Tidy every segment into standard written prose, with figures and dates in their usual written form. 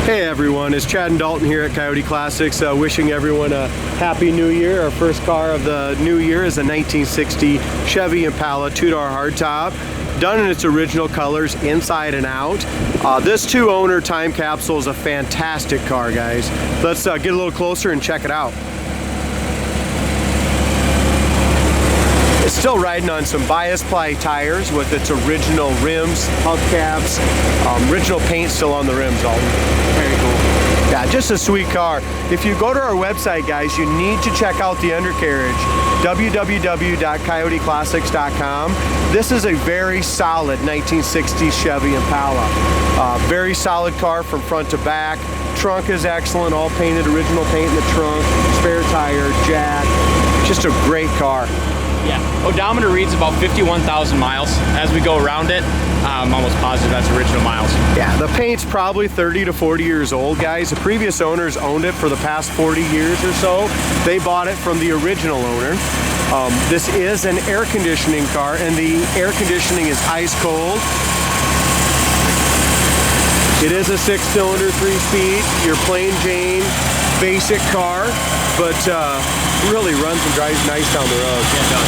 Hey everyone, it's Chad and Dalton here at Coyote Classics, wishing everyone a happy new year. Our first car of the new year is a 1960 Chevy Impala 2-door hardtop, done in its original colors inside and out. This 2-owner time capsule is a fantastic car, guys. Let's get a little closer and check it out. It's still riding on some bias ply tires with its original rims, hubcaps, original paint still on the rims, Dalton. Very cool. Yeah, just a sweet car. If you go to our website, guys, you need to check out the undercarriage, www.coyoteclassics.com. This is a very solid 1960s Chevy Impala. Very solid car from front to back. Trunk is excellent, all painted, original paint in the trunk, spare tire, jack. Just a great car. Yeah, odometer reads about 51,000 miles. As we go around it, I'm almost positive that's original miles. Yeah, the paint's probably 30 to 40 years old, guys. The previous owners owned it for the past 40 years or so. They bought it from the original owner. This is an air conditioning car, and the air conditioning is ice cold. It is a 6-cylinder, 3-speed, your plain Jane basic car, but really runs and drives nice down the road. Yeah, it does.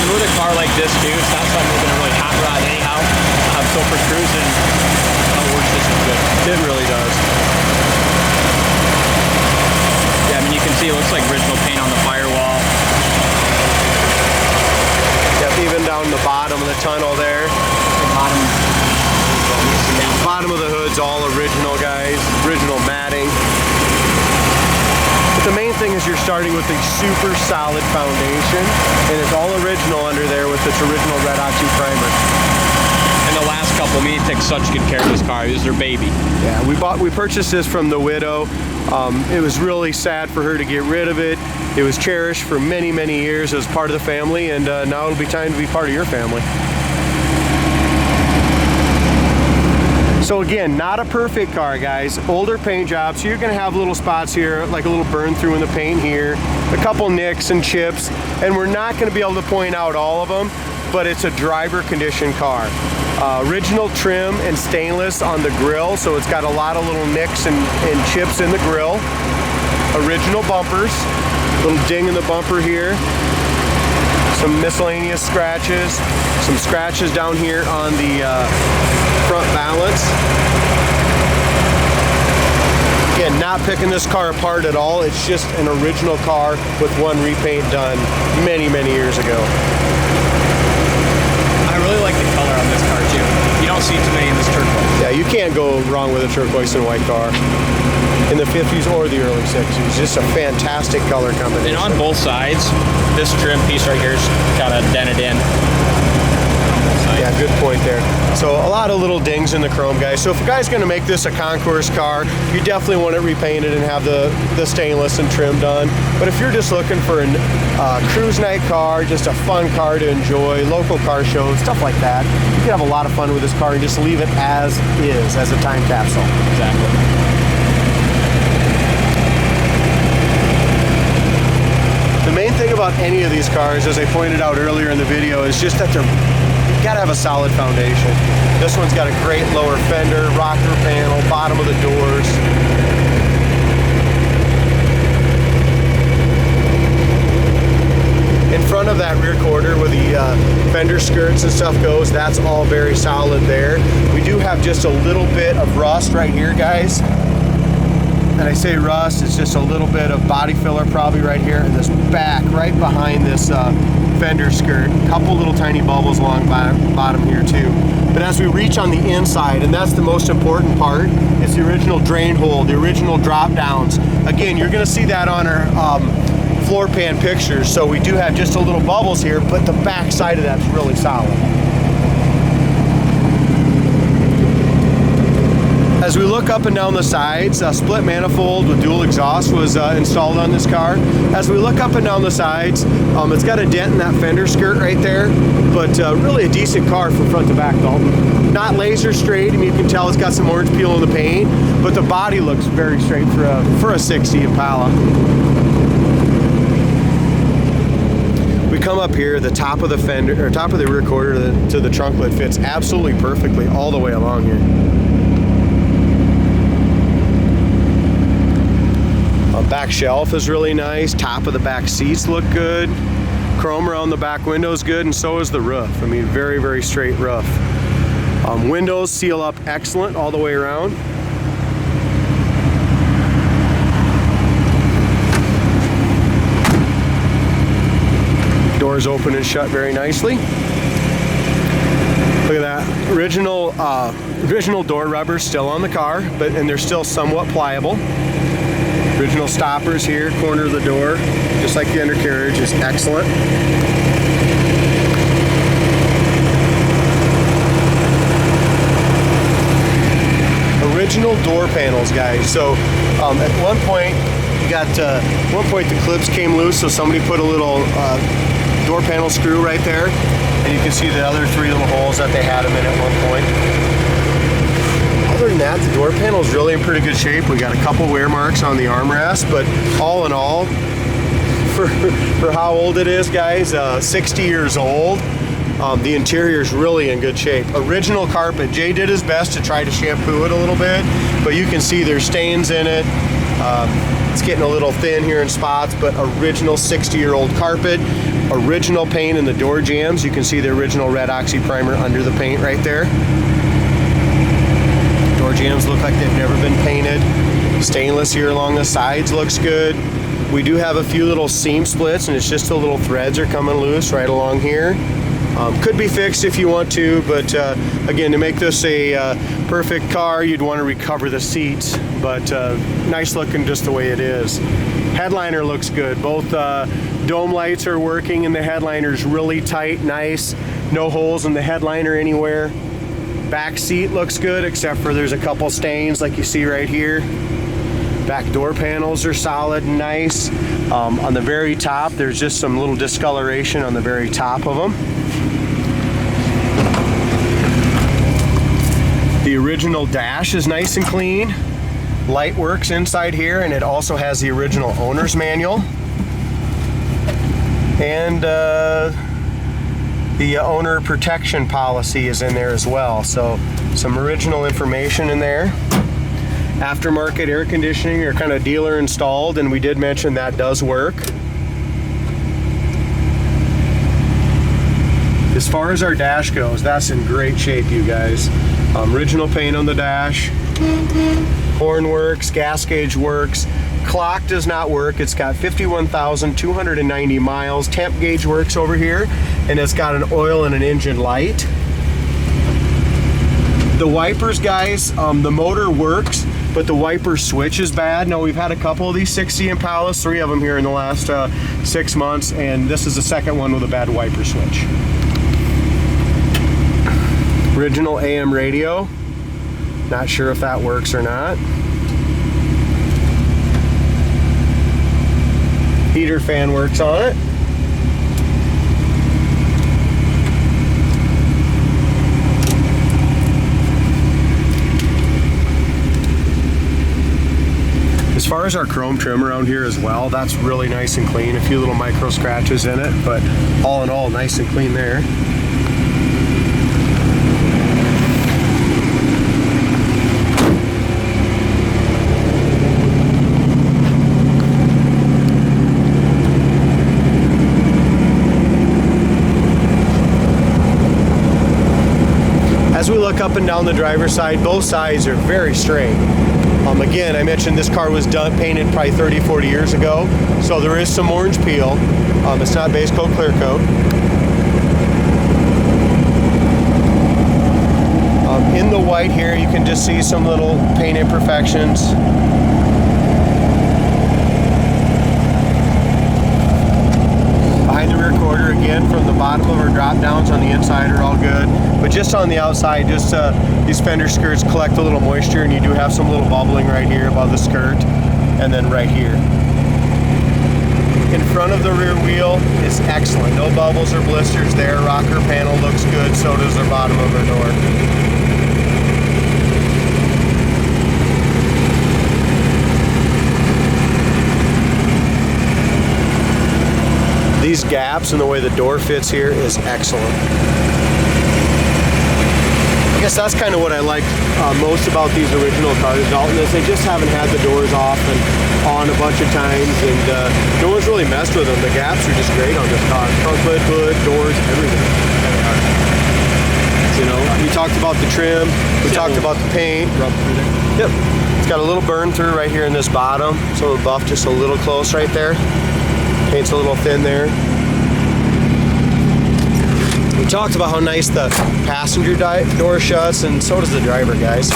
With a car like this too, it's not something we're gonna really hot rod anyhow. So for cruising, it works just as good. It really does. Yeah, I mean you can see it looks like original paint on the firewall. Yep, even down the bottom of the tunnel there. Bottom of the hood's all original, guys. Original matting. But the main thing is you're starting with a super solid foundation, and it's all original under there with its original red oxy primer. And the last couple, me take such good care of this car. It was their baby. Yeah, we purchased this from the widow. It was really sad for her to get rid of it. It was cherished for many, many years as part of the family, and now it'll be time to be part of your family. So again, not a perfect car, guys. Older paint job, so you're gonna have little spots here, like a little burn through in the paint here, a couple nicks and chips, and we're not gonna be able to point out all of them, but it's a driver condition car. Original trim and stainless on the grill, so it's got a lot of little nicks and chips in the grill. Original bumpers, little ding in the bumper here. Some miscellaneous scratches, some scratches down here on the front balance. Again, not picking this car apart at all. It's just an original car with one repaint done many, many years ago. I really like the color on this car too. You don't see too many in this turquoise. Yeah, you can't go wrong with a turquoise and white car. In the 50s or the early 60s. Just a fantastic color combination. And on both sides, this trim piece right here is kind of dented in. Yeah, good point there. So a lot of little dings in the chrome, guys. So if a guy's gonna make this a concourse car, you definitely want it repainted and have the stainless and trim done. But if you're just looking for a cruise night car, just a fun car to enjoy, local car shows, stuff like that, you can have a lot of fun with this car and just leave it as is, as a time capsule. Exactly. The main thing about any of these cars, as I pointed out earlier in the video, is just that you gotta have a solid foundation. This one's got a great lower fender, rocker panel, bottom of the doors. In front of that rear quarter where the fender skirts and stuff goes, that's all very solid there. We do have just a little bit of rust right here, guys. And I say rust, it's just a little bit of body filler probably right here in this back, right behind this fender skirt. A couple little tiny bubbles along bottom here too. But as we reach on the inside, and that's the most important part, it's the original drain hole, the original drop downs. Again, you're gonna see that on our floor pan pictures. So we do have just a little bubbles here, but the back side of that's really solid. As we look up and down the sides, a split manifold with dual exhaust was installed on this car. As we look up and down the sides, it's got a dent in that fender skirt right there, but really a decent car from front to back, Dalton. Not laser straight, I mean, you can tell it's got some orange peel in the paint, but the body looks very straight for a 60 Impala. We come up here, the top of the fender, or top of the rear quarter to the trunk lid fits absolutely perfectly all the way along here. Back shelf is really nice. Top of the back seats look good. Chrome around the back window is good, and so is the roof. I mean, very, very straight roof. Windows seal up excellent all the way around. Doors open and shut very nicely. Look at that. Original door rubber still on the car, and they're still somewhat pliable. Original stoppers here, corner of the door, just like the undercarriage, is excellent. Original door panels, guys. So at one point, the clips came loose, so somebody put a little door panel screw right there, and you can see the other 3 little holes that they had them in at one point. Other than that, the door panel is really in pretty good shape. We got a couple wear marks on the armrest, but all in all, for how old it is, guys, 60 years old, the interior is really in good shape. Original carpet. Jay did his best to try to shampoo it a little bit, but you can see there's stains in it. It's getting a little thin here in spots, but original 60-year-old carpet. Original paint in the door jambs. You can see the original red oxy primer under the paint right there. Door jambs look like they've never been painted. Stainless here along the sides looks good. We do have a few little seam splits, and it's just the little threads are coming loose right along here. Could be fixed if you want to, but again, to make this a perfect car, you'd want to recover the seats, but nice looking just the way it is. Headliner looks good. Both dome lights are working, and the headliner's really tight, nice. No holes in the headliner anywhere. Back seat looks good, except for there's a couple stains like you see right here. Back door panels are solid and nice. On the very top, there's just some little discoloration on the very top of them. The original dash is nice and clean. Light works inside here, and it also has the original owner's manual. And the owner protection policy is in there as well. So some original information in there. Aftermarket air conditioning are kind of dealer installed, and we did mention that does work. As far as our dash goes, that's in great shape, you guys. Original paint on the dash. Horn works, gas gauge works. Clock does not work. It's got 51,290 miles. Temp gauge works over here, and it's got an oil and an engine light. The wipers, guys, the motor works, but the wiper switch is bad. Now, we've had a couple of these 60 Impalas, 3 of them here in the last 6 months, and this is the second one with a bad wiper switch. Original AM radio. Not sure if that works or not. Heater fan works on it. As far as our chrome trim around here as well, that's really nice and clean. A few little micro scratches in it, but all in all, nice and clean there. As we look up and down the driver's side, both sides are very straight. Again, I mentioned this car was painted probably 30, 40 years ago, so there is some orange peel. It's not base coat, clear coat. In the white here, you can just see some little paint imperfections. Behind the rear quarter, again, from the bottom of our drop downs on the inside are all good, but just on the outside, just these fender skirts collect a little moisture, and you do have some little bubbling right here above the skirt, and then right here. In front of the rear wheel is excellent. No bubbles or blisters there. Rocker panel looks good, so does the bottom of our door. These gaps and the way the door fits here is excellent. I guess that's kind of what I like most about these original cars, Dalton, is they just haven't had the doors off and on a bunch of times, and no one's really messed with them. The gaps are just great on this car. Trunk lid, hood, doors, everything. You know, we talked about the trim, we talked about the paint. Rub through there. Yep. It's got a little burn through right here in this bottom. So the buff just a little close right there. Paint's a little thin there. We talked about how nice the passenger door shuts, and so does the driver, guys.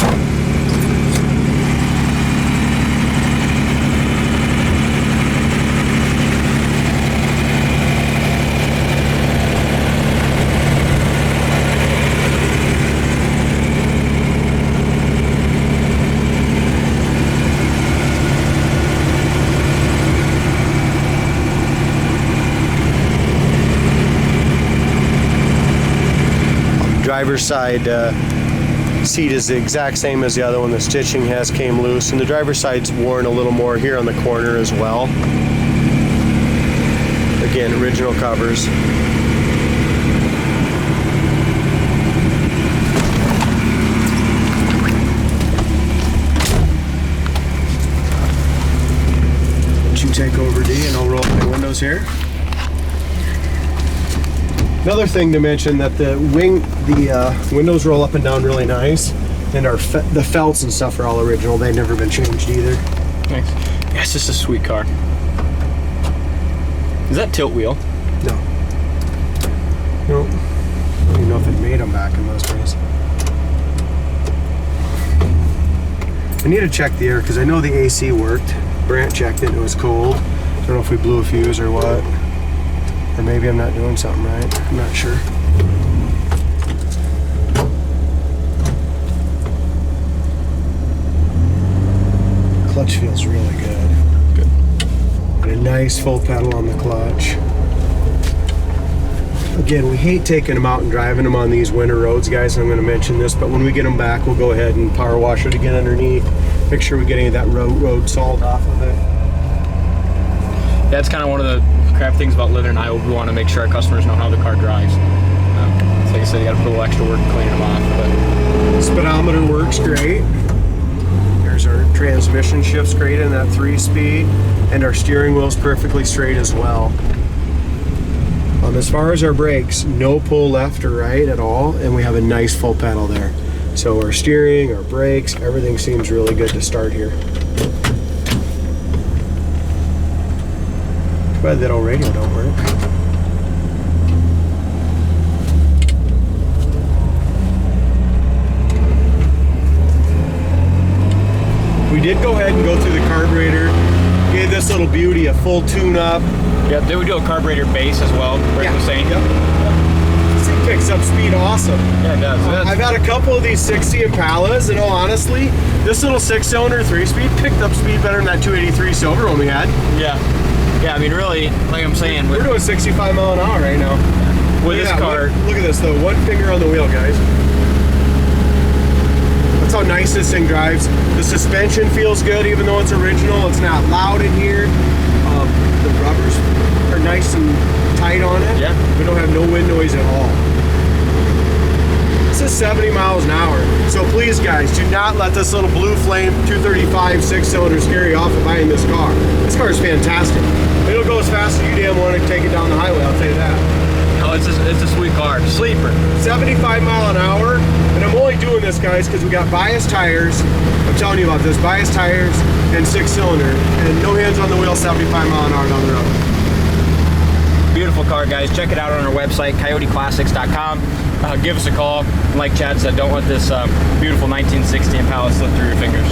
Driver's side seat is the exact same as the other one. The stitching has came loose, and the driver's side's worn a little more here on the corner as well. Again, original covers. Let you take over, D, and I'll roll up my windows here. Another thing to mention, that the windows roll up and down really nice, and the felts and stuff are all original. They've never been changed either. Thanks. Yeah, it's just a sweet car. Is that tilt wheel? No. Nope. I don't even know if it made them back in those days. I need to check the air because I know the AC worked. Brant checked it and it was cold. I don't know if we blew a fuse or what. Or maybe I'm not doing something right. I'm not sure. Clutch feels really good. Good. Got a nice full pedal on the clutch. Again, we hate taking them out and driving them on these winter roads, guys. I'm going to mention this, but when we get them back, we'll go ahead and power wash it again underneath. Make sure we get any of that road salt off of it. That's kind of one of the crap things about living in Iowa. We want to make sure our customers know how the car drives. So like I said, you got to put a little extra work cleaning them off. But Speedometer works great. There's our transmission shifts great in that 3-speed, and our steering wheel's perfectly straight as well. As far as our brakes, no pull left or right at all, and we have a nice full pedal there. So our steering, our brakes, everything seems really good to start here. Too bad that old radio don't work. We did go ahead and go through the carburetor, gave this little beauty a full tune-up. yeah, they would do a carburetor base as well. Rick was saying. Yep. This thing picks up speed awesome. Yeah, it does. I've had a couple of these 60 Impalas, and honestly, this little 6-cylinder 3-speed picked up speed better than that 283 Silver one we had. Yeah. Yeah, I mean, really, like I'm saying, We're doing 65 mile an hour right now. with this car. Look at this though, one finger on the wheel, guys. That's how nice this thing drives. The suspension feels good, even though it's original. It's not loud in here. The rubbers are nice and tight on it. Yeah. We don't have no wind noise at all. This is 70 miles an hour. So please, guys, do not let this little blue flame 235 6-cylinder scare you off of buying this car. This car is fantastic. It'll go as fast as you damn want to take it down the highway, I'll tell you that. No, it's a sweet car. Sleeper. 75 mile an hour, and I'm only doing this, guys, because we got bias tires. I'm telling you about this, bias tires and 6-cylinder, and no hands on the wheel, 75 mile an hour down the road. Beautiful car, guys. Check it out on our website, coyoteclassics.com. Give us a call. Like Chad said, don't let this beautiful 1960 Impala slip through your fingers.